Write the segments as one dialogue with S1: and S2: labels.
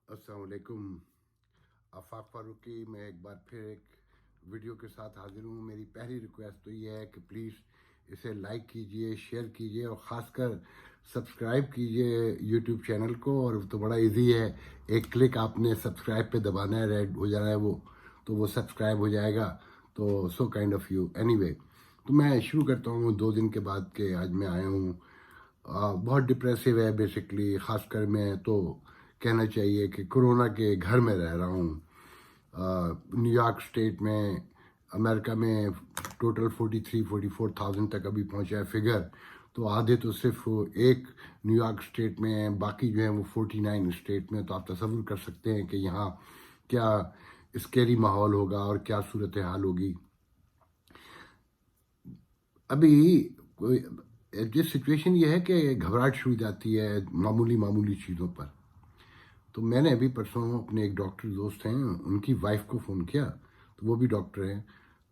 S1: السلام علیکم. آفاق فاروقی میں ایک بار پھر ایک ویڈیو کے ساتھ حاضر ہوں. میری پہلی ریکویسٹ تو یہ ہے کہ پلیز اسے لائک کیجئے، شیئر کیجئے اور خاص کر سبسکرائب کیجئے یوٹیوب چینل کو. اور تو بڑا ایزی ہے، ایک کلک آپ نے سبسکرائب پہ دبانا ہے، ریڈ ہو جانا ہے وہ سبسکرائب ہو جائے گا. تو so kind of you. Any way, تو میں شروع کرتا ہوں 2 دن کے بعد کہ آج میں آیا ہوں. بہت ڈپریسو ہے بیسکلی. خاص کر میں تو کہنا چاہیے کہ کرونا کے گھر میں رہ رہا ہوں. نیو یارک اسٹیٹ میں، امریکہ میں ٹوٹل 43-44,000 تک ابھی پہنچا ہے فگر. تو آدھے تو صرف ایک نیو یارک اسٹیٹ میں ہیں، باقی جو ہیں وہ 49 اسٹیٹ میں. تو آپ تصور کر سکتے ہیں کہ یہاں کیا اسکیری ماحول ہوگا اور کیا صورتحال ہوگی. ابھی جس سچویشن یہ ہے کہ گھبراہٹ شروع ہو جاتی ہے معمولی چیزوں پر. تو میں نے ابھی پرسوں اپنے ایک ڈاکٹر دوست ہیں، ان کی وائف کو فون کیا، تو وہ بھی ڈاکٹر ہیں.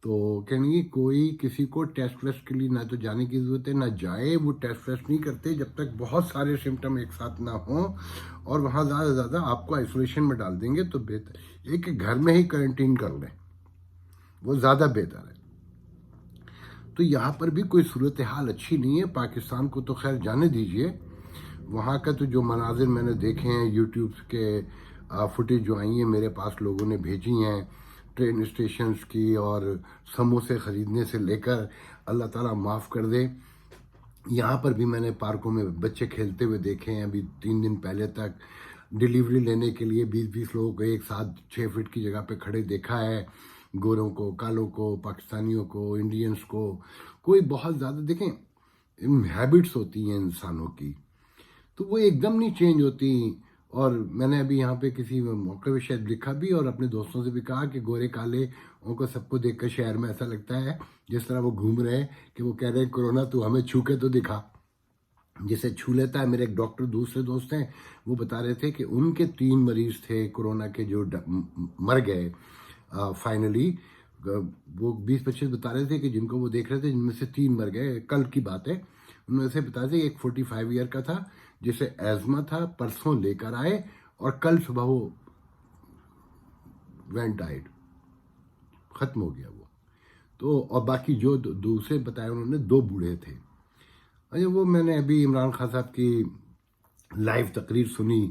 S1: تو کہنے لگی کوئی کسی کو ٹیسٹ ویسٹ کے لیے نہ تو جانے کی ضرورت ہے نہ جائے. وہ ٹیسٹ ویسٹ نہیں کرتے جب تک بہت سارے سمٹم ایک ساتھ نہ ہوں، اور وہاں زیادہ سے زیادہ آپ کو آئسولیشن میں ڈال دیں گے. تو بہتر یہ کہ گھر میں ہی کرنٹین کر لیں، وہ زیادہ بہتر ہے. تو یہاں پر بھی کوئی صورتحال اچھی نہیں ہے. پاکستان کو تو خیر جانے دیجئے. وہاں کا تو جو مناظر میں نے دیکھے ہیں، یوٹیوب کے فوٹیج جو آئی ہیں میرے پاس، لوگوں نے بھیجی ہیں ٹرین اسٹیشنز کی، اور سموسے خریدنے سے لے کر، اللہ تعالیٰ معاف کر دے. یہاں پر بھی میں نے پارکوں میں بچے کھیلتے ہوئے دیکھے ہیں. ابھی 3 دن پہلے تک ڈیلیوری لینے کے لیے 20 لوگوں کو ایک ساتھ 6 فٹ کی جگہ پہ کھڑے دیکھا ہے. گوروں کو، کالوں کو، پاکستانیوں کو، انڈینز کو. کوئی بہت زیادہ دیکھیں ہیبٹس ہوتی ہیں انسانوں کی، تو وہ ایک دم نہیں چینج ہوتی. اور میں نے ابھی یہاں پہ کسی موقع پہ شاید لکھا بھی اور اپنے دوستوں سے بھی کہا کہ گورے کالے ان کو سب کو دیکھ کر شہر میں ایسا لگتا ہے جس طرح وہ گھوم رہے ہیں کہ وہ کہہ رہے ہیں کرونا تو ہمیں چھو کے تو دکھا. جسے چھو لیتا ہے. میرے ایک ڈاکٹر دوسرے دوست ہیں، وہ بتا رہے تھے کہ ان کے 3 مریض تھے کرونا کے جو مر گئے فائنلی. وہ 20-25 بتا رہے تھے کہ جن کو وہ دیکھ رہے تھے، جن میں سے 3 مر گئے. کل کی بات ہے. ان میں سے بتا دیں ایک 45 ایئر کا تھا جسے ایزما تھا، پرسوں لے کر آئے اور کل صبح وہ وینٹ ڈائڈ، ختم ہو گیا وہ. تو اور باقی جو دوسرے بتایا انہوں نے 2 بوڑھے تھے. اچھا، وہ میں نے ابھی عمران خان صاحب کی لائیو تقریر سنی.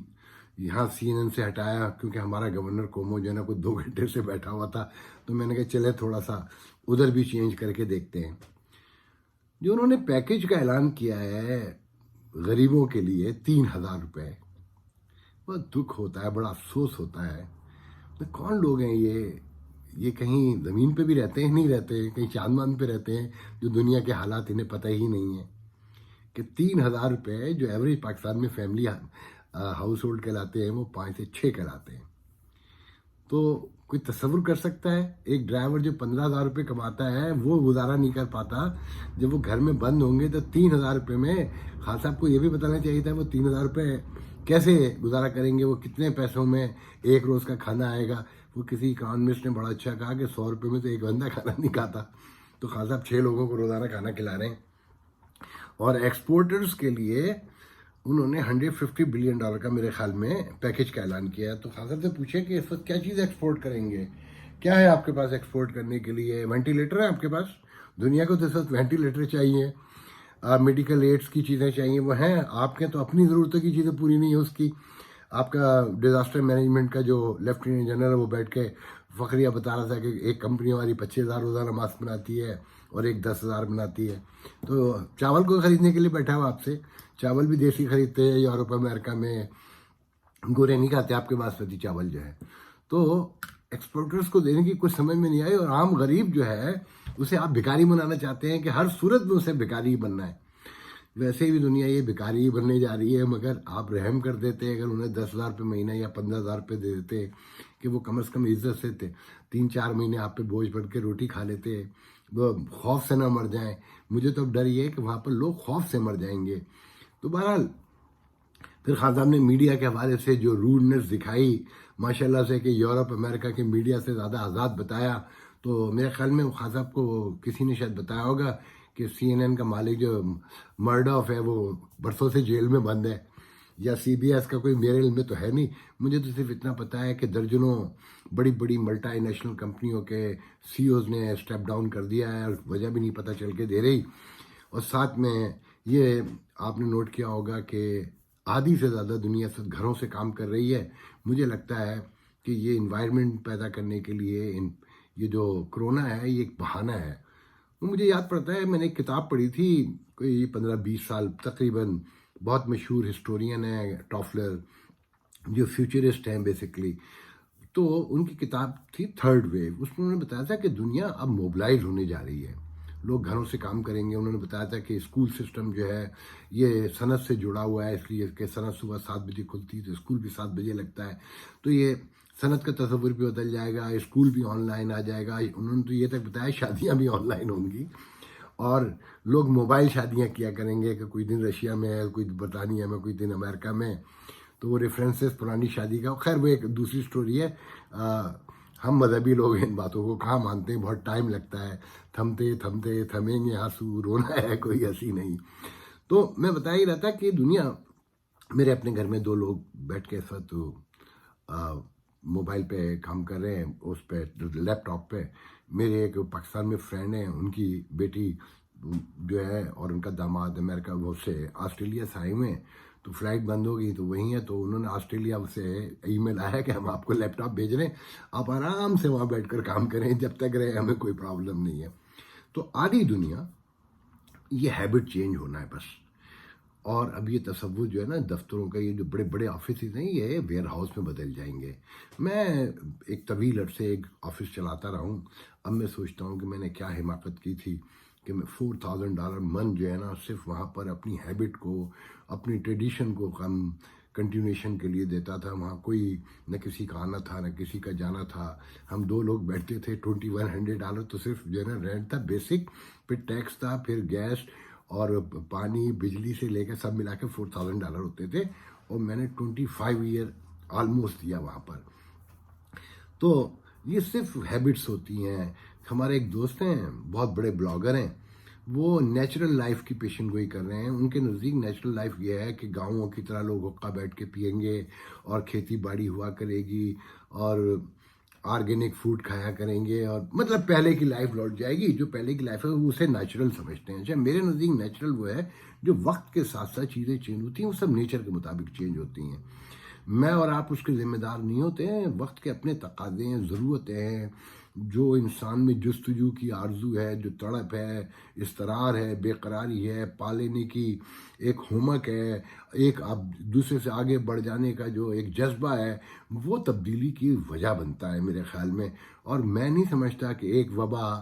S1: یہاں CNN سے ہٹایا کیونکہ ہمارا گورنر کومو جو ہے نا کوئی 2 گھنٹے سے بیٹھا ہوا تھا. تو میں نے کہا چلے تھوڑا سا ادھر بھی چینج کر کے دیکھتے ہیں. جو انہوں نے پیکیج کا اعلان کیا ہے غریبوں کے لیے 3,000 روپے، بہت دکھ ہوتا ہے، بڑا افسوس ہوتا ہے. کون لوگ ہیں یہ کہیں زمین پہ بھی رہتے ہیں، نہیں رہتے، کہیں چاند مان پہ رہتے ہیں، جو دنیا کے حالات انہیں پتہ ہی نہیں ہیں کہ 3,000 روپے جو ایوریج پاکستان میں فیملی ہاؤس ہولڈ کہلاتے ہیں وہ 5 سے 6 کہلاتے ہیں. تو کوئی تصور کر سکتا ہے ایک ڈرائیور جو 15,000 روپے کماتا ہے وہ گزارا نہیں کر پاتا. جب وہ گھر میں بند ہوں گے تو 3,000 روپے میں خان صاحب کو یہ بھی بتانا چاہیے تھا وہ 3,000 روپے کیسے گزارا کریں گے، وہ کتنے پیسوں میں ایک روز کا کھانا آئے گا. وہ کسی اکانومسٹ نے بڑا اچھا کہا کہ 100 روپے میں تو ایک بندہ کھانا نہیں کھاتا. تو خان صاحب 6 لوگوں کو روزانہ کھانا کھلا رہے ہیں. اور ایکسپورٹرز کے لیے انہوں نے $150 بلین کا میرے خیال میں پیکیج کا اعلان کیا ہے. تو خان صاحب سے پوچھے کہ اس وقت کیا چیز ایکسپورٹ کریں گے، کیا ہے آپ کے پاس ایکسپورٹ کرنے کے لیے؟ وینٹیلیٹر ہے آپ کے پاس؟ دنیا کو تو اس وقت وینٹیلیٹر چاہیے، میڈیکل ایڈس کی چیزیں چاہیے. وہ ہیں آپ کے، تو اپنی ضرورتوں کی چیزیں پوری نہیں ہے اس کی. آپ کا ڈیزاسٹر مینجمنٹ کا جو لیفٹیننٹ جنرل وہ بیٹھ کے فخریہ بتا رہا تھا کہ ایک کمپنی ہماری 25,000 روزانہ ماسک بناتی ہے اور ایک 10,000 بناتی ہے. تو چاول کو خریدنے کے لیے بیٹھا ہوا آپ سے. چاول بھی دیسی خریدتے ہیں یورپ امریکہ میں، گورے نہیں کھاتے آپ کے باسمتی چاول جو ہے. تو ایکسپورٹرز کو دینے کی کچھ سمجھ میں نہیں آئی، اور عام غریب جو ہے اسے آپ بھکاری بنانا چاہتے ہیں کہ ہر صورت میں اسے بھکاری ہی بننا ہے. ویسے بھی دنیا یہ بھکاری ہی بننے جا رہی ہے، مگر آپ رحم کر دیتے اگر انہیں 10,000 روپے مہینہ یا 15,000 روپے دے دیتے کہ وہ کم از کم عزت سے 3-4 مہینے آپ پہ بوجھ پڑ کے روٹی کھا لیتے، وہ خوف سے نہ مر جائیں. مجھے تو اب ڈر یہ ہے کہ وہاں پر لوگ خوف سے مر جائیں گے. تو بہرحال پھر خان صاحب نے میڈیا کے حوالے سے جو روڈنس دکھائی ماشاء اللہ سے، کہ یورپ امریکہ کے میڈیا سے زیادہ آزاد بتایا. تو میرے خیال میں خان صاحب کو کسی نے شاید بتایا ہوگا کہ CNN کا مالک جو مرڈوف ہے وہ برسوں سے جیل میں بند ہے. یا CBS کا کوئی میرے علم میں تو ہے نہیں. مجھے تو صرف اتنا پتہ ہے کہ درجنوں بڑی بڑی ملٹی نیشنل کمپنیوں کے CEOs نے اسٹیپ ڈاؤن کر دیا ہے اور وجہ بھی نہیں پتہ چل کے دے رہی. اور ساتھ میں یہ آپ نے نوٹ کیا ہوگا کہ آدھی سے زیادہ دنیا سے گھروں سے کام کر رہی ہے. مجھے لگتا ہے کہ یہ انوائرمنٹ پیدا کرنے کے لیے یہ جو کرونا ہے یہ ایک بہانہ ہے. مجھے یاد پڑتا ہے میں نے ایک کتاب پڑھی تھی کوئی 15-20 سال تقریباً. بہت مشہور ہسٹورین ہے ٹافلر جو فیوچرسٹ ہیں بیسکلی. تو ان کی کتاب تھی تھرڈ ویو. اس میں انہوں نے بتایا تھا کہ دنیا اب موبلائز ہونے جا رہی ہے, لوگ گھروں سے کام کریں گے. انہوں نے بتایا تھا کہ اسکول سسٹم جو ہے یہ صنعت سے جڑا ہوا ہے, اس لیے کہ صنعت صبح 7 بجے کھلتی ہے تو اسکول بھی 7 بجے لگتا ہے. تو یہ صنعت کا تصور بھی بدل جائے گا, اسکول بھی آن لائن آ جائے گا. انہوں نے تو یہ تک بتایا شادیاں بھی آن لائن ہوں گی اور لوگ موبائل شادیاں کیا کریں گے کہ کوئی دن رشیا میں ہے, کوئی برطانیہ میں, کوئی دن امریکہ میں. تو وہ ریفرنسز پرانی شادی کا, خیر وہ ایک دوسری سٹوری ہے. ہم مذہبی لوگ ان باتوں کو کہاں مانتے ہیں, بہت ٹائم لگتا ہے. تھمتے تھمتے تھمیں گے آنسو, رونا ہے کوئی ہنسی نہیں. تو میں بتا ہی رہا تھا کہ دنیا, میرے اپنے گھر میں 2 لوگ بیٹھ کے اس وقت موبائل پہ کام کر رہے ہیں, اس پہ لیپ ٹاپ پہ. میرے ایک پاکستان میں فرینڈ ہیں, ان کی بیٹی جو ہے اور ان کا داماد امریکہ وہ سے آسٹریلیا سے آئے ہوئے ہیں. تو فلائٹ بند ہو گئی تو وہیں ہے. تو انہوں نے آسٹریلیا سے ای میل آیا کہ ہم آپ کو لیپ ٹاپ بھیج رہے ہیں, آپ آرام سے وہاں بیٹھ کر کام کریں, جب تک رہے ہمیں کوئی پرابلم نہیں ہے. تو آدھی دنیا یہ ہیبٹ چینج ہونا ہے بس. اور اب یہ تصور جو ہے نا دفتروں کا, یہ جو بڑے بڑے آفیسز ہیں یہ ویئر ہاؤس میں بدل جائیں گے. میں ایک طویل عرصے ایک آفس چلاتا رہا ہوں. اب میں سوچتا ہوں کہ میں نے کیا حماقت کی تھی کہ میں $4,000 من جو ہے نا صرف وہاں پر اپنی ہیبٹ کو, اپنی ٹریڈیشن کو کنٹینیویشن کے لیے دیتا تھا. وہاں کوئی نہ کسی کا آنا تھا نہ کسی کا جانا تھا. ہم 2 لوگ بیٹھتے تھے, $2,100 تو صرف جو ہے نا رینٹ تھا بیسک, پھر ٹیکس تھا, پھر گیس اور پانی بجلی سے لے کے سب ملا کے $4,000 ہوتے تھے. اور میں نے 25 ایئر آلموسٹ دیا وہاں پر. تو یہ صرف ہیبٹس ہوتی ہیں. ہمارے ایک دوست ہیں, بہت بڑے بلاگر ہیں, وہ نیچرل لائف کی پیشن گوئی کر رہے ہیں. ان کے نزدیک نیچرل لائف یہ ہے کہ گاؤں کی طرح لوگ حقہ بیٹھ کے پئیں گے اور کھیتی باڑی ہوا کرے گی اور آرگینک فوڈ کھایا کریں گے, اور مطلب پہلے کی لائف لوٹ جائے گی. جو پہلے کی لائف ہے وہ اسے نیچرل سمجھتے ہیں. اچھا, میرے نزدیک نیچرل وہ ہے جو وقت کے ساتھ ساتھ چیزیں چینج ہوتی ہیں, وہ سب نیچر کے مطابق چینج ہوتی ہیں. میں اور آپ اس کے ذمہ دار نہیں ہوتے ہیں. وقت کے اپنے تقاضے ہیں, ضرورتیں ہیں. جو انسان میں جستجو کی آرزو ہے, جو تڑپ ہے, اضطرار ہے, بے قراری ہے, پا لینے کی ایک ہومک ہے, ایک دوسرے سے آگے بڑھ جانے کا جو ایک جذبہ ہے, وہ تبدیلی کی وجہ بنتا ہے میرے خیال میں. اور میں نہیں سمجھتا کہ ایک وبا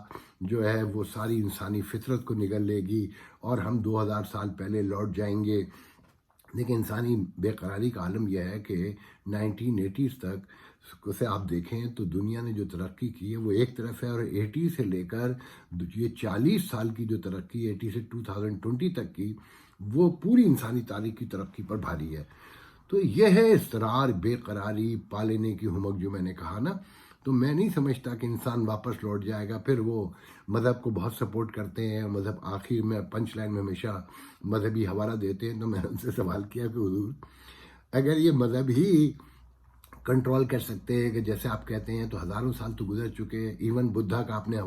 S1: جو ہے وہ ساری انسانی فطرت کو نگل لے گی اور ہم 2000 سال پہلے لوٹ جائیں گے. لیکن انسانی بے قراری کا عالم یہ ہے کہ 1980s تک سے آپ دیکھیں تو دنیا نے جو ترقی کی ہے وہ ایک طرف ہے, اور 80 سے لے کر یہ 40 سال کی جو ترقی 80 سے 2020 تک کی, وہ پوری انسانی تاریخ کی ترقی پر بھاری ہے. تو یہ ہے اضطرار, بے قراری, پا لینے کی ہمک جو میں نے کہا نا. تو میں نہیں سمجھتا کہ انسان واپس لوٹ جائے گا. پھر وہ مذہب کو بہت سپورٹ کرتے ہیں, مذہب آخر میں پنچ لائن میں ہمیشہ مذہبی حوالہ دیتے ہیں. تو میں نے ان سے سوال کیا کہ حضور اگر یہ مذہب ہی کنٹرول کر سکتے ہیں کہ جیسے آپ کہتے ہیں, تو ہزاروں سال تو گزر چکے. ایون بدھا کا آپ نے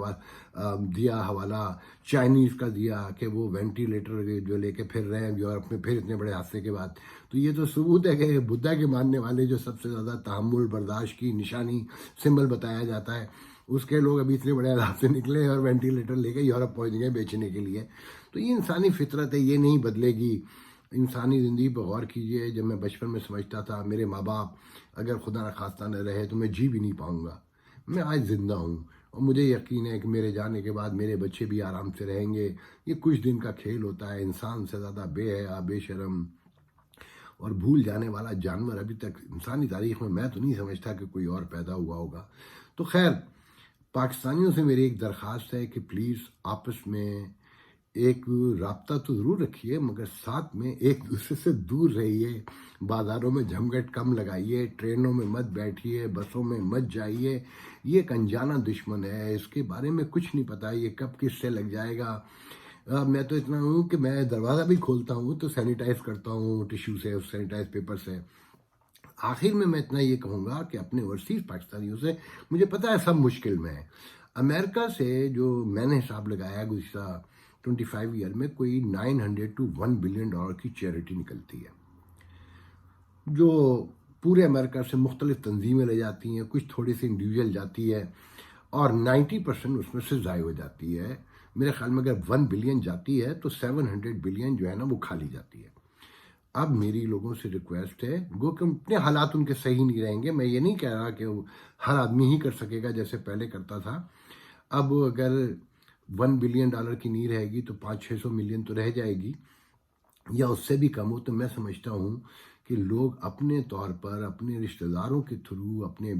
S1: دیا حوالہ, چائنیز کا دیا کہ وہ وینٹیلیٹر جو لے کے پھر رہے ہیں یورپ میں پھر اتنے بڑے حادثے کے بعد. تو یہ تو ثبوت ہے کہ بدھا کے ماننے والے جو سب سے زیادہ تحمل برداشت کی نشانی سمبل بتایا جاتا ہے, اس کے لوگ ابھی اتنے بڑے عذاب سے نکلے اور وینٹیلیٹر لے کے یورپ پہنچ گئے بیچنے کے لیے. تو یہ انسانی فطرت ہے, یہ نہیں بدلے گی. انسانی زندگی پہ غور کیجئے. جب میں بچپن میں سمجھتا تھا میرے ماں باپ اگر خدا نخواستہ نہ رہے تو میں جی بھی نہیں پاؤں گا, میں آج زندہ ہوں اور مجھے یقین ہے کہ میرے جانے کے بعد میرے بچے بھی آرام سے رہیں گے. یہ کچھ دن کا کھیل ہوتا ہے. انسان سے زیادہ بے حیا, بے شرم اور بھول جانے والا جانور ابھی تک انسانی تاریخ میں تو نہیں سمجھتا کہ کوئی اور پیدا ہوا ہوگا. تو خیر, پاکستانیوں سے میری ایک درخواست ہے کہ پلیز آپس میں ایک رابطہ تو ضرور رکھیے, مگر ساتھ میں ایک دوسرے سے دور رہیے. بازاروں میں جھمگٹ کم لگائیے, ٹرینوں میں مت بیٹھیے, بسوں میں مت جائیے. یہ ایک انجانا دشمن ہے, اس کے بارے میں کچھ نہیں پتا یہ کب کس سے لگ جائے گا. میں تو اتنا ہوں کہ میں دروازہ بھی کھولتا ہوں تو سینیٹائز کرتا ہوں ٹیشو سے، سینیٹائز پیپر سے۔ آخر میں اتنا یہ کہوں گا کہ اپنے اوورسیز پاکستانیوں سے، مجھے پتہ ہے سب مشکل میں ہے، امریکہ سے جو میں نے حساب لگایا گزشتہ 25 ایئر میں کوئی 900 to 1 بلین ڈالر کی چیریٹی نکلتی ہے، جو پورے امریکہ سے مختلف تنظیمیں لے جاتی ہیں، کچھ تھوڑی سی انڈیویجول جاتی ہے، اور 90% اس میں سے ضائع ہو جاتی ہے۔ میرے خیال میں اگر 1 بلین جاتی ہے تو 700 بلین جو ہے نا وہ کھالی جاتی ہے۔ اب میری لوگوں سے ریکویسٹ ہے، گو کہ اپنے حالات ان کے صحیح نہیں رہیں گے، میں یہ نہیں کہہ رہا کہ ہر آدمی ہی کر سکے گا جیسے پہلے کرتا تھا۔ اب اگر 1 بلین ڈالر کی نہیں رہے گی تو 500-600 ملین تو رہ جائے گی، یا اس سے بھی کم ہو، تو میں سمجھتا ہوں کہ لوگ اپنے طور پر اپنے رشتہ داروں کے تھرو، اپنے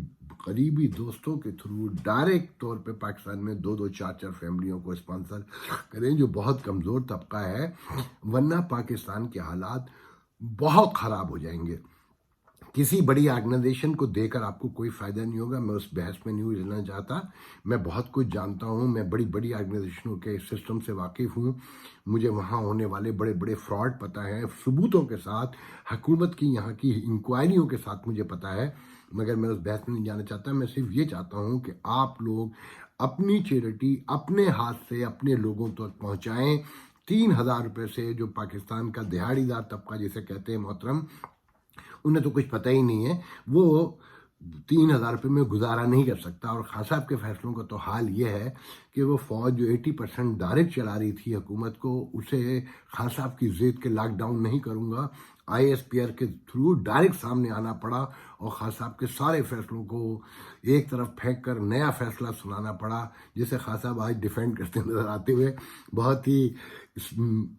S1: قریبی دوستوں کے تھرو ڈائریکٹ طور پہ پاکستان میں 2-2 4-4 فیملیوں کو اسپانسر کریں جو بہت کمزور طبقہ ہے، ورنہ پاکستان کے حالات بہت خراب ہو جائیں گے۔ کسی بڑی آرگنائزیشن کو دے کر آپ کو کوئی فائدہ نہیں ہوگا، میں اس بحث میں نہیں اجڑنا چاہتا، میں بہت کچھ جانتا ہوں، میں بڑی بڑی آرگنائزیشنوں کے سسٹم سے واقف ہوں، مجھے وہاں ہونے والے بڑے بڑے فراڈ پتہ ہے، ثبوتوں کے ساتھ، حکومت کی یہاں کی انکوائریوں کے ساتھ مجھے پتہ ہے، مگر میں اس بحث میں نہیں جانا چاہتا۔ میں صرف یہ چاہتا ہوں کہ آپ لوگ اپنی چیریٹی اپنے ہاتھ سے اپنے لوگوں تک پہنچائیں۔ 3,000 روپے سے جو پاکستان کا دہاڑی دار طبقہ جسے کہتے ہیں محترم، انہیں تو کچھ پتہ ہی نہیں ہے، وہ 3,000 روپے میں گزارا نہیں کر سکتا۔ اور خان صاحب کے فیصلوں کا تو حال یہ ہے کہ وہ فوج جو 80% ڈائریکٹ چلا رہی تھی حکومت کو، اسے خان صاحب کی ضد کے لاک ڈاؤن نہیں کروں گا، ISPR کے تھرو ڈائریکٹ سامنے آنا پڑا اور خان صاحب کے سارے فیصلوں کو ایک طرف پھینک کر نیا فیصلہ سنانا پڑا، جسے خان صاحب آج ڈیفینڈ کرتے نظر آتے ہوئے بہت ہی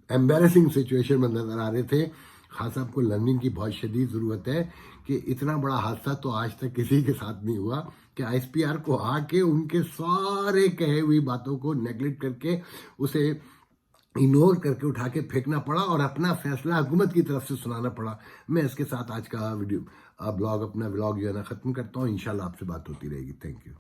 S1: ایمبیرسنگ سچویشن میں نظر آ رہے تھے۔ خان صاحب کو لرننگ کی بہت شدید ضرورت ہے کہ اتنا بڑا حادثہ تو آج تک کسی کے ساتھ نہیں ہوا کہ ISPR کو آ کے ان کے سارے کہے ہوئی باتوں کو نیگلیکٹ کر کے، اسے اگنور کر کے اٹھا کے پھینکنا پڑا اور اپنا فیصلہ حکومت کی طرف سے سنانا پڑا۔ میں اس کے ساتھ آج کا اپنا ولاگ جو ہے نا ختم کرتا ہوں، انشاءاللہ آپ سے بات ہوتی رہے گی۔ Thank you.